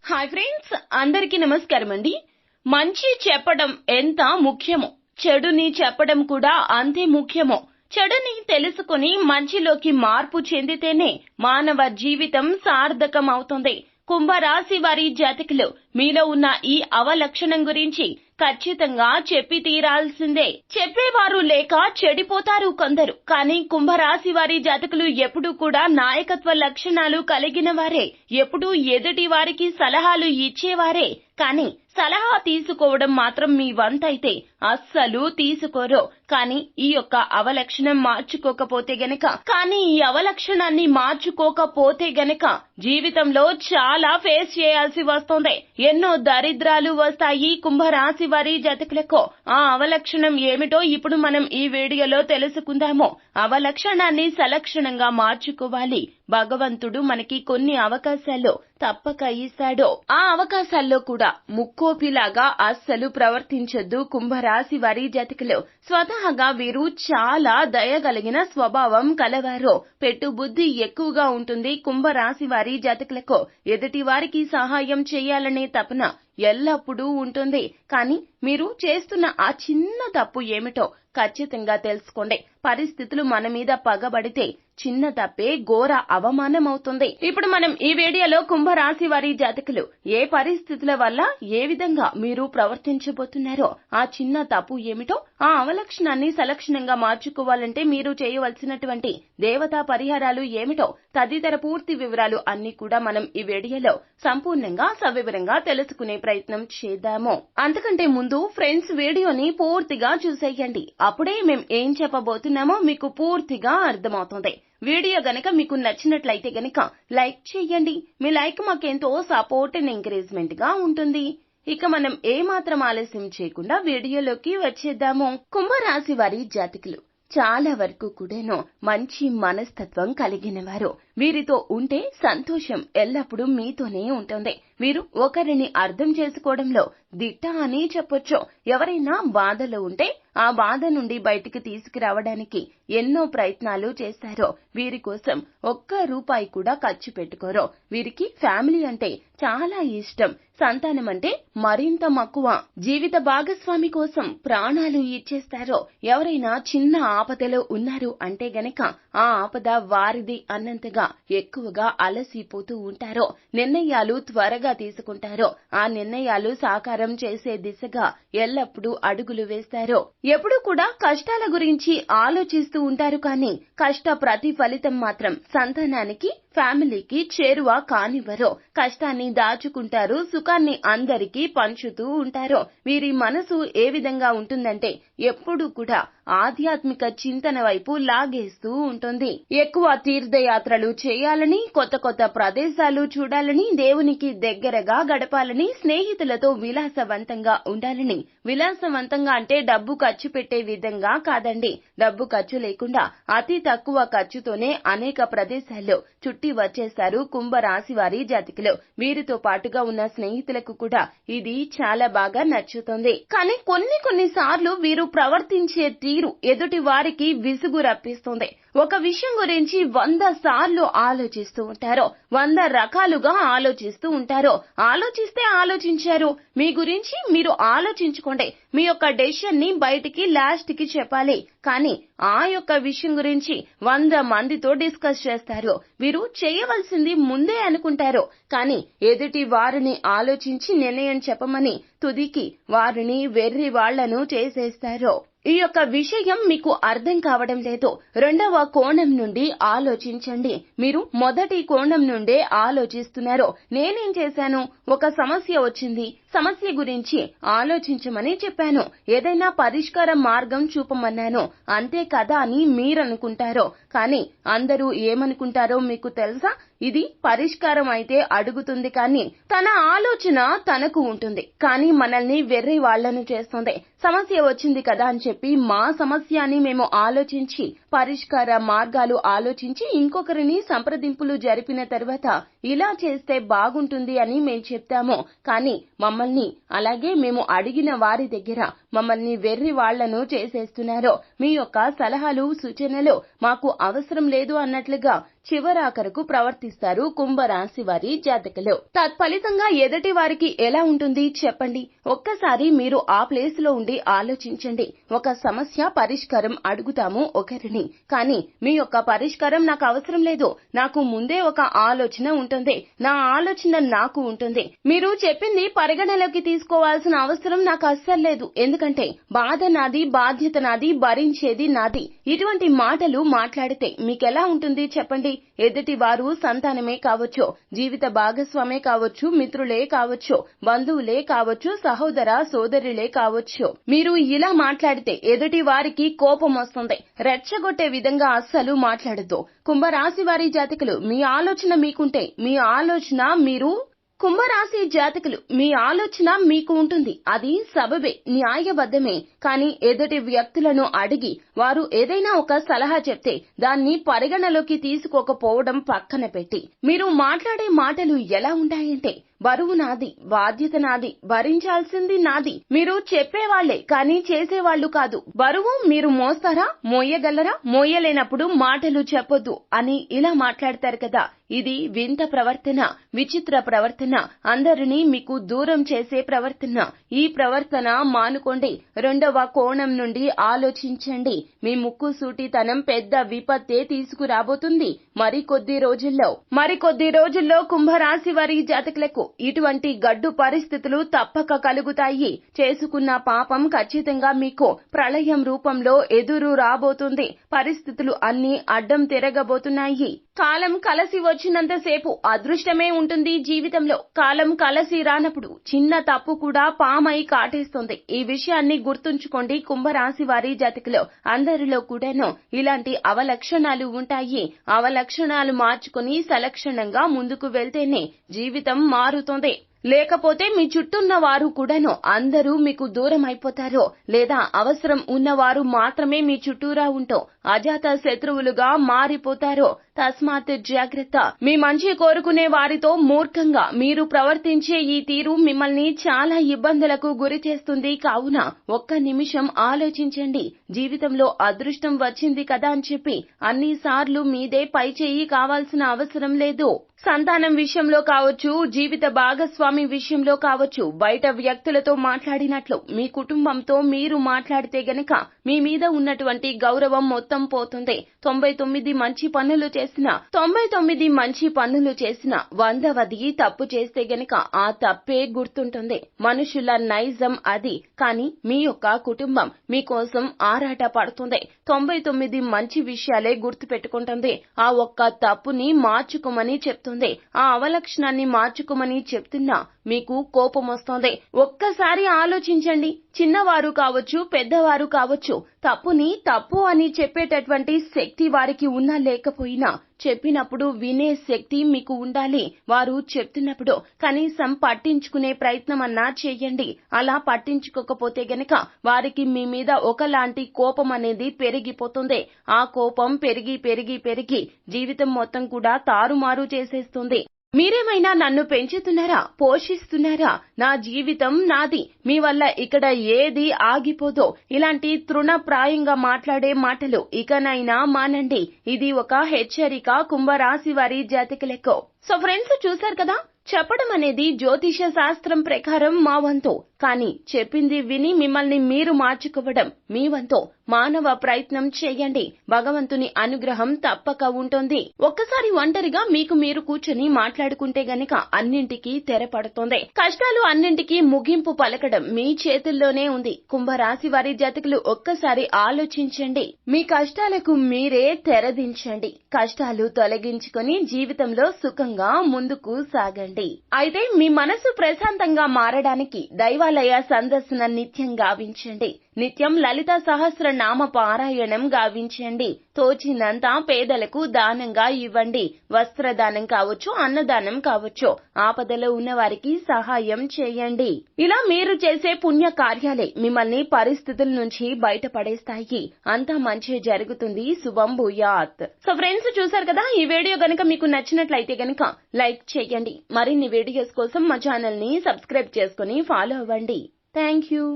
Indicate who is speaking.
Speaker 1: Hi friends, అందరికీ నమస్కారం అండి. మంచి చెప్పడం ఎంత ముఖ్యమో, చెడుని చెప్పడం కూడా అంతే ముఖ్యమో. చెడుని తెలుసుకుని మంచిలోకి మార్పు చెందితేనే మానవ జీవితం సార్థకం అవుతుంది. కుంభరాశి వారి జాతకులు మీలో ఉన్న ఈ అవలక్షణం గురించి ఖచ్చితంగా చెప్పి తీరాల్సిందే. చెప్పేవారు లేక చెడిపోతారు కొందరు. కానీ కుంభరాశి వారి జాతకులు ఎప్పుడూ కూడా నాయకత్వ లక్షణాలు కలిగిన వారే, ఎప్పుడూ ఎదుటి వారికి సలహాలు ఇచ్చేవారే. కానీ సలహా తీసుకోవడం మాత్రం మీ వంతైతే అస్సలు తీసుకోరు. కానీ ఈ అవలక్షణాన్ని మార్చుకోకపోతే గనక జీవితంలో చాలా ఫేస్ చేయాల్సి వస్తుంది. ఎన్నో దరిద్రాలు వస్తాయి కుంభరాశి వారి జాతకులకు. ఆ అవలక్షణం ఏమిటో ఇప్పుడు మనం ఈ వీడియోలో తెలుసుకుందాము. అవలక్షణాన్ని సలక్షణంగా మార్చుకోవాలి. భగవంతుడు మనకి కొన్ని అవకాశాలు తప్పక ఇస్తాడు. ఆ అవకాశాల్లో కూడా ముక్కోపిలాగా అస్సలు ప్రవర్తించొద్దు కుంభరాశి వారి జాతకులు. స్వతహాగా వీరు చాలా దయగలిగిన స్వభావం కలవారు. పెట్టుబుద్ధి ఎక్కువగా ఉంటుంది కుంభరాశి వారి జాతకులకు. ఎదుటి వారికి సహాయం చేయాలనే తపన ఎల్లప్పుడూ ఉంటుంది. కానీ మీరు చేస్తున్న ఆ చిన్న తప్పు ఏమిటో ఖచ్చితంగా తెలుసుకోండి. పరిస్థితులు మన మీద పగబడితే చిన్న తప్పే ఘోర అవమానం అవుతుంది. ఇప్పుడు మనం ఈ వీడియోలో కుంభరాశి వారి జాతకులు ఏ పరిస్థితుల వల్ల ఏ విధంగా మీరు ప్రవర్తించబోతున్నారో, ఆ చిన్న తప్పు ఏమిటో, ఆ అవలక్షణాన్ని సలక్షణంగా మార్చుకోవాలంటే మీరు చేయవలసినటువంటి దేవతా పరిహారాలు ఏమిటో తదితర పూర్తి వివరాలు అన్ని కూడా మనం ఈ వీడియోలో సంపూర్ణంగా సవివరంగా తెలుసుకునే ప్రయత్నం చేద్దాము. అంతకంటే ముందు ఫ్రెండ్స్, వీడియోని పూర్తిగా చూసేయండి. అప్పుడే మేం ఏం చెప్పబోతున్నామో మీకు పూర్తిగా అర్థమవుతుంది. వీడియో గనక మీకు నచ్చినట్లయితే గనక లైక్ చేయండి. మీ లైక్ మాకెంతో సపోర్ట్ అండ్ ఎంకరేజ్మెంట్ గా ఉంటుంది. ఇక మనం ఏమాత్రం ఆలస్యం చేయకుండా వీడియోలోకి వచ్చేద్దాము. కుంభరాశి వారి జాతకులు చాలా వరకు కూడాను మంచి మనస్తత్వం కలిగిన వారు. వీరితో ఉంటే సంతోషం ఎల్లప్పుడూ మీతోనే ఉంటుంది. వీరు ఒకరిని అర్థం చేసుకోవడంలో దిట్ట అని చెప్పొచ్చు. ఎవరైనా బాధలో ఉంటే ఆ బాధ నుండి బయటికి తీసుకురావడానికి ఎన్నో ప్రయత్నాలు చేశారో. వీరి కోసం ఒక్క రూపాయి కూడా ఖర్చు పెట్టుకోరు. వీరికి ఫ్యామిలీ అంటే చాలా ఇష్టం. సంతానం అంటే మరింత మక్కువ. జీవిత భాగస్వామి కోసం ప్రాణాలు ఇచ్చేస్తారో. ఎవరైనా చిన్న ఆపదలో ఉన్నారు అంటే గనక ఆ ఆపద వారిది అన్నంతగా ఎక్కువగా అలసిపోతూ ఉంటారో. నిర్ణయాలు త్వరగా తీసుకుంటారో. ఆ నిర్ణయాలు సాకారం చేసే దిశగా ఎల్లప్పుడూ అడుగులు వేస్తారో. ఎప్పుడూ కూడా కష్టాల గురించి ఆలోచిస్తూ ఉంటారు. కానీ కష్ట ప్రతిఫలితం మాత్రం సంతానానికి, ఫ్యామిలీకి చేరువ కానివ్వరు. కష్టాన్ని దాచుకుంటారు, సుఖాన్ని అందరికీ పంచుతూ ఉంటారు. వీరి మనసు ఏ విధంగా ఉంటుందంటే ఎప్పుడూ కూడా ఆధ్యాత్మిక చింతన వైపు లాగేస్తూ ఉంటుంది. ఎక్కువ తీర్థయాత్రలు చేయాలని, కొత్త కొత్త ప్రదేశాలు చూడాలని, దేవునికి దగ్గరగా గడపాలని, స్నేహితులతో విలాసవంతంగా ఉండాలని. విలాసవంతంగా అంటే డబ్బు ఖర్చు పెట్టే విధంగా కాదండి. డబ్బు ఖర్చు లేకుండా అతి తక్కువ ఖర్చుతోనే అనేక ప్రదేశాల్లో చుట్టి వచ్చేస్తారు కుంభరాశి వారి జాతకులు. వీరితో పాటుగా ఉన్న స్నేహితులకు కూడా ఇది చాలా బాగా నచ్చుతుంది. కానీ కొన్ని సార్లు వీరు ప్రవర్తించే తీరు ఎదుటి వారికి విసుగు రప్పిస్తుంది. ఒక విషయం గురించి 100 సార్లు ఆలోచిస్తూ ఉంటారో, 100 రకాలుగా ఆలోచిస్తూ ఉంటారో. ఆలోచించారు, మీ గురించి మీరు ఆలోచించుకోండి. మీ డెసిషన్ ని బయటికి లాస్ట్ కి చెప్పాలి. కానీ ఆ విషయం గురించి 100 మందితో డిస్కస్ చేస్తారు. వీరు చేయవలసింది ముందే అనుకుంటారు. కానీ ఎదుటి వారిని ఆలోచించి నిర్ణయం చెప్పమని తుదికి వారిని వెర్రి వాళ్లను చేసేస్తారు. ఈ విషయం మీకు అర్థం కావడం లేదు. రెండవ కోణం నుండి ఆలోచించండి. మీరు మొదటి కోణం నుండే ఆలోచిస్తున్నారు. నేనేం చేశాను? ఒక సమస్య వచ్చింది, సమస్య గురించి ఆలోచించమని చెప్పాను. ఏదైనా పరిష్కార మార్గం చూపమన్నాను, అంతే కదా అని మీరనుకుంటారో. కానీ అందరూ ఏమనుకుంటారో మీకు తెలుసా? ఇది పరిష్కారం అయితే అడుగుతుంది, కానీ తన ఆలోచన తనకు ఉంటుంది. కానీ మనల్ని వెర్రి వాళ్లను చేస్తుంది. సమస్య వచ్చింది కదా అని చెప్పి మా సమస్య అని మేము ఆలోచించి పరిష్కార మార్గాలు ఆలోచించి ఇంకొకరిని సంప్రదింపులు జరిపిన తర్వాత ఇలా చేస్తే బాగుంటుంది అని మేం చెప్తాము. కానీ మమ్మల్ని, అలాగే మేము అడిగిన వారి దగ్గర మమ్మల్ని వెర్రి వాళ్లను చేసేస్తున్నారు. మీ సలహాలు, సూచనలు మాకు అవసరం లేదు అన్నట్లుగా చివరాఖరకు ప్రవర్తిస్తారు కుంభరాశి వారి జాతకులు. తత్ఫలితంగా ఎదుటి వారికి ఎలా ఉంటుంది చెప్పండి. ఒక్కసారి మీరు ఆ ప్లేస్ లో ఉండి ఆలోచించండి. ఒక సమస్య పరిష్కారం అడుగుతాము ఒకరిని, కానీ మీ యొక్క పరిష్కారం నాకు అవసరం లేదు, నాకు ముందే ఒక ఆలోచన ఉంటుంది, నా ఆలోచన నాకు ఉంటుంది, మీరు చెప్పింది పరిగణలోకి తీసుకోవాల్సిన అవసరం నాకు అస్సలు లేదు, ఎందుకంటే బాధ నాది, బాధ్యత నాది, భరించేది నాది. ఇటువంటి మాటలు మాట్లాడితే మీకెలా ఉంటుంది చెప్పండి. ఎదుటి వారు సంతానమే కావచ్చు, జీవిత భాగస్వామే కావచ్చు, మిత్రులే కావచ్చు, బంధువులే కావచ్చు, సహోదర సోదరులే కావచ్చు. మీరు ఇలా మాట్లాడితే ఎదుటి వారికి కోపం వస్తుంది. రెచ్చగొట్టే విధంగా అస్సలు మాట్లాడద్దు. కుంభరాశి వారి జాతకులు, మీ ఆలోచన మీకుంటే, మీ ఆలోచన మీరు కుంభరాశి జాతకులు మీ ఆలోచన మీకు ఉంటుంది, అది సబబే, న్యాయబద్ధమే. కానీ ఎదుటి వ్యక్తులను అడిగి వారు ఏదైనా ఒక సలహా చెప్తే దాన్ని పరిగణలోకి తీసుకోకపోవడం పక్కన పెట్టి మీరు మాట్లాడే మాటలు ఎలా ఉంటాయంటే, బరువు నాది, బాధ్యత నాది, భరించాల్సింది నాది. మీరు చెప్పేవాళ్లే కానీ చేసేవాళ్లు కాదు. బరువు మీరు మోస్తారా, మోయగలరా? మోయలేనప్పుడు మాటలు చెప్పొద్దు అని ఇలా మాట్లాడతారు కదా. ఇది వింత ప్రవర్తన, విచిత్ర ప్రవర్తన, అందరినీ మీకు దూరం చేసే ప్రవర్తన. ఈ ప్రవర్తన మానుకోండి. రెండవ కోణం నుండి ఆలోచించండి. మీ ముక్కుసూటితనం పెద్ద విపత్తే తీసుకురాబోతుంది. మరికొద్ది రోజుల్లో కుంభరాశి వారి జాతకులకు ఇటువంటి గడ్డు పరిస్థితులు తప్పక కలుగుతాయి. చేసుకున్న పాపం ఖచ్చితంగా మీకు ప్రళయం రూపంలో ఎదురు రాబోతుంది. పరిస్థితులు అన్నీ అడ్డం తిరగబోతున్నాయి. కాలం కలిసి వచ్చినంతసేపు అదృష్టమే ఉంటుంది జీవితంలో. కాలం కలిసి రానప్పుడు చిన్న తప్పు కూడా పామై కాటేస్తుంది. ఈ విషయాన్ని గుర్తుంచుకోండి కుంభరాశి వారి జాతకులు. అందరిలో కూడాను ఇలాంటి అవలక్షణాలు ఉంటాయి. అవలక్షణాలు మార్చుకుని సలక్షణంగా ముందుకు వెళ్తేనే జీవితం మారుతుంది. లేకపోతే మీ చుట్టూన్న వారు కూడాను అందరూ మీకు దూరం అయిపోతారో, లేదా అవసరం ఉన్నవారు మాత్రమే మీ చుట్టూరా ఉంటూ అజాత శత్రువులుగా మారిపోతారో. తస్మాత్ జాగ్రత్త. మీ మంచి కోరుకునే వారితో మూర్ఖంగా మీరు ప్రవర్తించే ఈ తీరు మిమ్మల్ని చాలా ఇబ్బందులకు గురి చేస్తుంది. కావున ఒక్క నిమిషం ఆలోచించండి. జీవితంలో అదృష్టం వచ్చింది కదా అని చెప్పి అన్నిసార్లు మీదే పై చేయి కావాల్సిన అవసరం లేదు. సంతానం విషయంలో కావచ్చు, జీవిత భాగస్వామి విషయంలో కావచ్చు, బయట వ్యక్తులతో మాట్లాడినట్లు మీ కుటుంబంతో మీరు మాట్లాడితే గనక మీ మీద ఉన్నటువంటి గౌరవం మొత్తం పోతుంది. 99 మంచి పనులు చేసిన 100వది తప్పు చేస్తే గనక ఆ తప్పే గుర్తుంటుంది. మనుషుల నైజం అది. కానీ మీ యొక్క కుటుంబం మీకోసం ఆరాట పడుతుంది. 99 మంచి విషయాలే గుర్తు పెట్టుకుంటుంది. ఆ ఒక్క తప్పుని మార్చుకోమని చెప్తుంది. ఆ అవలక్షణాన్ని మార్చుకోమని చెప్తున్నా మీకు కోపం వస్తుంది. ఒక్కసారి ఆలోచించండి. చిన్నవారు కావచ్చు, పెద్దవారు కావచ్చు, తప్పుని తప్పు అని చెప్పేటటువంటి శక్తి వారికి ఉన్నా లేకపోయినా చెప్పినప్పుడు వినే శక్తి మీకు ఉండాలి. వారు చెప్తున్నప్పుడు కనీసం పట్టించుకునే ప్రయత్నం అన్నా చేయండి. అలా పట్టించుకోకపోతే గనక వారికి మీ మీద ఒకలాంటి కోపం అనేది పెరిగిపోతుంది. ఆ కోపం పెరిగి జీవితం మొత్తం కూడా తారుమారు చేసేస్తుంది. మీరేమైనా నన్ను పెంచుతున్నారా, పోషిస్తున్నారా, నా జీవితం నాది, మీ వల్ల ఇక్కడ ఏది ఆగిపోదో, ఇలాంటి తృణప్రాయంగా మాట్లాడే మాటలు ఇకనైనా మానండి. ఇది ఒక హెచ్చరిక కుంభరాశి వారి జాతకులకు. సో ఫ్రెండ్స్, చూశారు కదా, చెప్పడం అనేది జ్యోతిష శాస్త్రం ప్రకారం మా వంతు, కానీ చెప్పింది విని మిమ్మల్ని మీరు మార్చుకోవడం మీ వంతు. మానవ ప్రయత్నం చేయండి. భగవంతుని అనుగ్రహం తప్పక ఉంటుంది. ఒక్కసారి ఒంటరిగా మీకు మీరు కూర్చొని మాట్లాడుకుంటే గనక అన్నింటికీ తెరపడుతుంది. కష్టాలు అన్నింటికీ ముగింపు పలకడం మీ చేతుల్లోనే ఉంది. కుంభరాశి వారి జాతకులు ఒక్కసారి ఆలోచించండి. మీ కష్టాలకు మీరే తెరదించండి. కష్టాలు తొలగించుకొని జీవితంలో సుఖంగా ముందుకు సాగండి. అయితే మీ మనసు ప్రశాంతంగా మారడానికి దైవాలయ సందర్శన నిత్యం గావించండి. నిత్యం లలిత సహస్ర నామ పారాయణం గావించండి. తోచినంత పేదలకు దానంగా ఇవ్వండి. వస్త్రదానం కావచ్చు, అన్నదానం కావచ్చు, ఆపదలో ఉన్న వారికి సహాయం చేయండి. ఇలా మీరు చేసే పుణ్య కార్యాలే మిమ్మల్ని పరిస్థితుల నుంచి బయటపడేస్తాయి. అంతా మంచి జరుగుతుంది. శుభం భూయాత్. సో ఫ్రెండ్స్, చూసారు కదా, ఈ వీడియో గనక మీకు నచ్చినట్లయితే గనక లైక్ చేయండి. మరిన్ని వీడియోస్ కోసం మా ఛానల్ ని సబ్స్క్రైబ్ చేసుకుని ఫాలో అవ్వండి. Thank you.